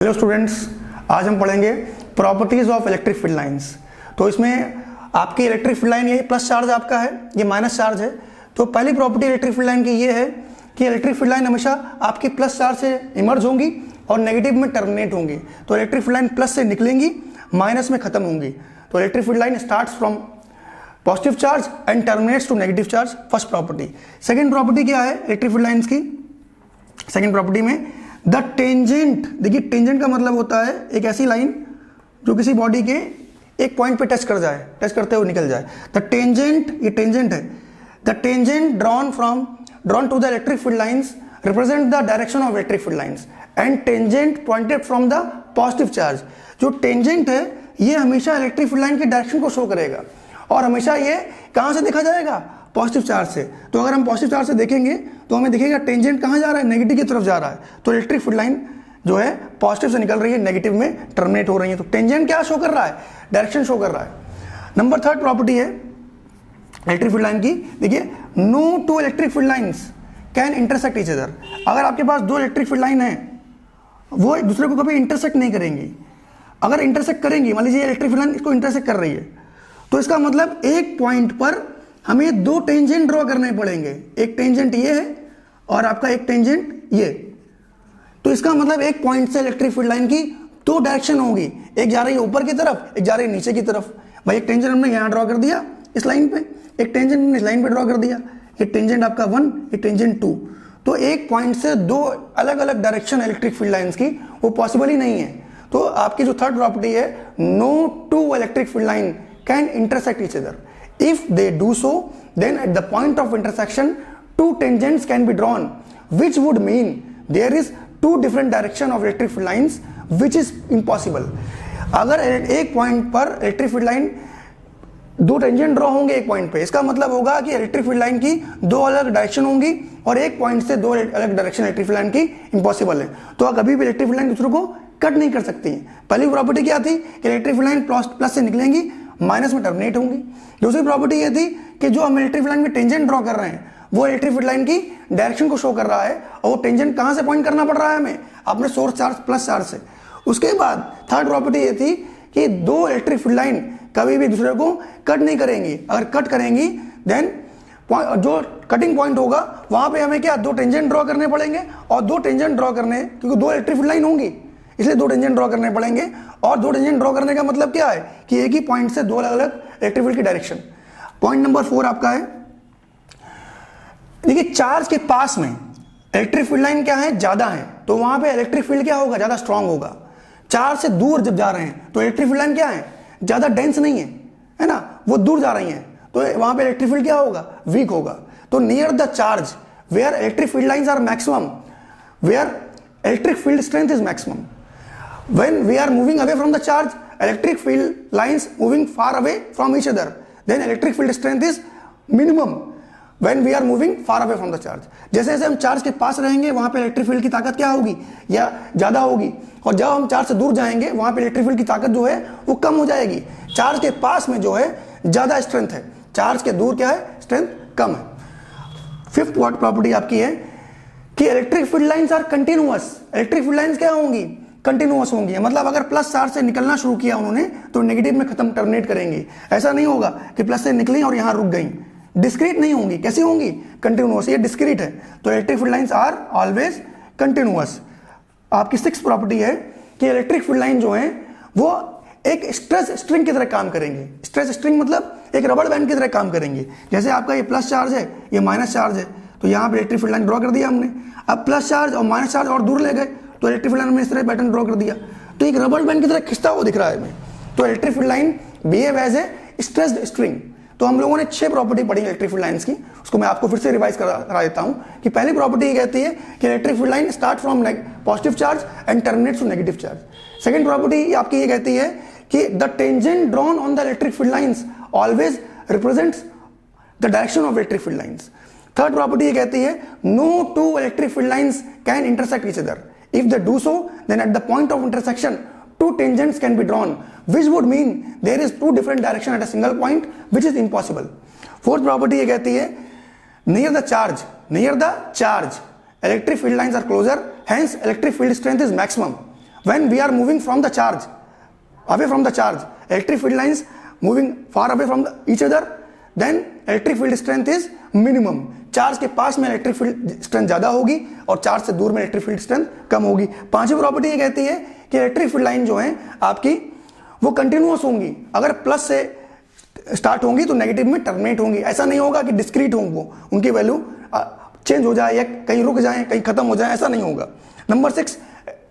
Hello students, आज हम पढ़ेंगे properties of electric field lines. तो इसमें आपकी इलेक्ट्रिक फील्ड लाइन ये प्लस चार्ज आपका है, ये माइनस चार्ज है। तो पहली प्रॉपर्टी इलेक्ट्रिक फील्ड लाइन की ये है कि इलेक्ट्रिक फील्ड लाइन हमेशा आपकी प्लस चार्ज से इमर्ज होंगी और नेगेटिव में टर्मिनेट होंगी। तो इलेक्ट्रिक फील्ड लाइन प्लस से निकलेंगी, माइनस में खत्म होंगी। तो electric field line starts from positive charge and terminates to negative charge, first property. Second property क्या है इलेक्ट्रिक फील्ड लाइन्स की? सेकेंड प्रॉपर्टी में द टेंजेंट, देखिए टेंजेंट का मतलब होता है एक ऐसी लाइन जो किसी बॉडी के एक पॉइंट पे टच कर जाए, टच करते हुए निकल जाए। द टेंजेंट, ये टेंजेंट है। The tangent drawn to the electric field lines represent the direction of electric field lines and tangent pointed from the positive charge. जो टेंजेंट है ये हमेशा इलेक्ट्रिक फील्ड लाइन के डायरेक्शन को शो करेगा और हमेशा ये कहां से देखा जाएगा? पॉजिटिव चार्ज से। तो अगर हम पॉजिटिव चार्ज से देखेंगे तो हमें दिखेगा टेंजेंट कहां जा रहा है? नेगेटिव की तरफ जा रहा है। तो इलेक्ट्रिक फील्ड लाइन जो है पॉजिटिव से निकल रही है, नेगेटिव में टर्मिनेट हो रही है। तो टेंजेंट क्या शो कर रहा है? डायरेक्शन शो कर रहा है। नंबर थर्ड प्रॉपर्टी है इलेक्ट्रिक फील्ड लाइन की, देखिए no two electric field lines can intersect each other. अगर आपके पास दो इलेक्ट्रिक फील्ड लाइन है वो एक दूसरे को कभी इंटरसेक्ट नहीं करेंगी। अगर इंटरसेक्ट करेंगी, मान लीजिए इलेक्ट्रिक फील्ड लाइन इसको इंटरसेक्ट कर रही है, तो इसका मतलब एक पॉइंट पर हमें दो टेंजेंट ड्रॉ करने पड़ेंगे। एक टेंजेंट ये है और आपका एक टेंजेंट ये। तो इसका मतलब एक पॉइंट से इलेक्ट्रिक फील्ड लाइन की दो डायरेक्शन होगी, एक जा रही है ऊपर की तरफ, एक जा रही है नीचे की तरफ। भाई एक टेंजेंट हमने यहां ड्रॉ कर दिया इस लाइन पे, एक टेंजेंट हमने इस लाइन पे ड्रॉ कर दिया। ये टेंजेंट आपका 1, ये टेंजेंट 2। तो एक पॉइंट से दो अलग अलग डायरेक्शन इलेक्ट्रिक फील्ड लाइंस की वो पॉसिबल ही नहीं है। तो आपकी जो थर्ड प्रॉपर्टी है, no two electric field line can intersect each other. If they do so, then at the point of intersection, two tangents can be drawn, which would mean there is two different direction of electric field lines, which is impossible. अगर एक point पर electric field line दो tangent draw होंगे एक point पे, इसका मतलब होगा कि इलेक्ट्रिक फील्ड लाइन की दो अलग डायरेक्शन होंगी और एक पॉइंट से दो अलग डायरेक्शन इलेक्ट्रिक फील्ड लाइन की इम्पॉसिबल है। तो कभी भी इलेक्ट्रिक फील्ड लाइन दूसरे को कट नहीं कर सकती है। पहली प्रॉपर्टी क्या थी कि इलेक्ट्रिक फील्ड लाइन प्लस से निकलेंगी, माइनस में टर्मिनेट होंगी। दूसरी प्रॉपर्टी ये थी कि जो हम इलेक्ट्रिक फील्ड लाइन में टेंजेंट ड्रॉ कर रहे हैं वो इलेक्ट्रिक फील्ड लाइन की डायरेक्शन को शो कर रहा है और वो टेंजेंट कहां से पॉइंट करना पड़ रहा है हमें? अपने सोर्स चार्ज प्लस चार्ज से। उसके बाद थर्ड प्रॉपर्टी ये थी कि दो इलेक्ट्रिक फील्ड लाइन कभी भी दूसरे को कट नहीं करेंगी। अगर कट करेंगी देन जो कटिंग पॉइंट होगा वहां पे हमें क्या दो टेंजेंट ड्रॉ करने पड़ेंगे और दो टेंजेंट ड्रॉ करने, क्योंकि दो इलेक्ट्रिक फील्ड लाइन होंगी इसलिए दो टेंजेंट ड्रॉ करने पड़ेंगे। और दो टेंजेंट ड्रॉ करने का मतलब क्या है कि एक ही पॉइंट से दो अलग अलग इलेक्ट्रिक फील्ड की डायरेक्शन। पॉइंट नंबर 4 आपका है, देखिए चार्ज के पास में इलेक्ट्रिक फील्ड लाइन क्या है? ज्यादा है, तो वहां पे इलेक्ट्रिक फील्ड क्या होगा? ज्यादा स्ट्रांग होगा। चार्ज से दूर जब जा रहे हैं तो इलेक्ट्रिक फील्ड लाइन क्या है? ज्यादा डेंस नहीं है ना, वो दूर जा रही है तो वहां पे इलेक्ट्रिक फील्ड क्या होगा? वीक होगा। तो near the charge where electric field lines are maximum, where electric field strength is maximum. When we are moving away from the charge, electric field lines moving far away from each other, then electric field strength is minimum when we are moving far away from the charge. जैसे जैसे हम charge के पास रहेंगे वहां पे electric field की ताकत क्या होगी? या ज्यादा होगी, और जब हम चार्ज से दूर जाएंगे वहां पे इलेक्ट्रिक फील्ड की ताकत जो है वो कम हो जाएगी। चार्ज के पास में जो है ज्यादा स्ट्रेंथ है, चार्ज के दूर क्या है? स्ट्रेंथ कम है। फिफ्थ व्हाट प्रॉपर्टी आपकी है कि electric field lines are continuous. Electric field lines क्या होंगी? कंटिन्यूअस होंगी। मतलब अगर प्लस चार्ज से निकलना शुरू किया उन्होंने तो नेगेटिव में खत्म टर्मिनेट करेंगे। ऐसा नहीं होगा कि प्लस से निकली और यहां रुक गई। डिस्क्रीट नहीं होंगी। कैसी होंगी? कंटिन्यूअस। ये डिस्क्रीट है। तो electric field lines are always continuous. आपकी सिक्स्थ प्रॉपर्टी है कि इलेक्ट्रिक फील्ड लाइन जो है वो एक स्ट्रेस स्ट्रिंग की तरह काम करेंगे। स्ट्रेस स्ट्रिंग मतलब एक रबड़ बैंड की तरह काम करेंगे। जैसे आपका ये प्लस चार्ज है, ये माइनस चार्ज है, तो यहां पर इलेक्ट्रिक फील्ड लाइन ड्रॉ कर दिया हमने। अब प्लस चार्ज और माइनस चार्ज और दूर ले गए तो इलेक्ट्रिक फील्ड लाइन में इस तरह पैटर्न ड्रॉ कर दिया, तो एक रबड़ बैंड की तरह खिंचता हुआ दिख रहा है हमें। तो electric field line behave as a stressed string. तो हम लोगों ने 6 प्रॉपर्टी पढ़ी इलेक्ट्रिक फील्ड लाइंस की, उसको मैं आपको फिर से रिवाइज करा देता हूं कि पहली प्रॉपर्टी ये कहती है कि electric field line start from positive charge and terminates to negative charge. Second property आपकी ये कहती है कि the tangent drawn on the electric field lines always represents the direction of electric field lines. Third property ये कहती है no two electric field lines can intersect each other. If they do so, then at the point of intersection, two tangents can be drawn, which would mean there is two different directions at a single point, which is impossible. Fourth property ये कहती है near the charge, electric field lines are closer, hence electric field strength is maximum. When we are moving from the charge, away from the charge, electric field lines moving far away from each other, then electric field strength is minimum. Charge के पास में electric field strength ज्यादा होगी और charge से दूर में electric field strength कम होगी। पांचवी प्रॉपर्टी ये कहती है कि इलेक्ट्रिक फील्ड लाइन जो है आपकी वो कंटिन्यूअस होंगी, अगर प्लस से स्टार्ट होंगी तो नेगेटिव में टर्मिनेट होंगी। ऐसा नहीं होगा कि डिस्क्रीट होंगे, वो उनकी वैल्यू चेंज हो जाए या कहीं रुक जाए कहीं खत्म हो जाए, ऐसा नहीं होगा। नंबर 6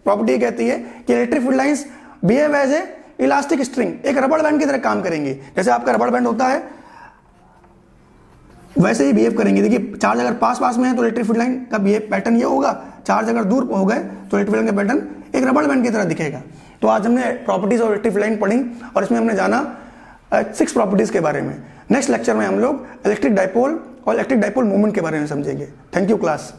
प्रॉपर्टी कहती है कि electric field lines behave as a elastic string, एक रबड़ बैंड की तरह काम करेंगे। जैसे आपका रबड़ बैंड होता है वैसे ही बिहेव करेंगे। देखिए चार्ज अगर पास पास में है तो इलेक्ट्रिक फील्ड लाइन का बिहेव पैटर्न ये होगा, चार्ज अगर दूर हो गए तो इलेक्ट्रिक फील्ड लाइन का पैटर्न एक रबड़ बैंड की तरह दिखेगा। तो आज हमने properties of electric field line पढ़ी और इसमें हमने जाना 6 प्रॉपर्टीज के बारे में। नेक्स्ट लेक्चर में हम लोग इलेक्ट्रिक डाइपोल और इलेक्ट्रिक डाइपोल मूवमेंट के बारे में समझेंगे। Thank you class.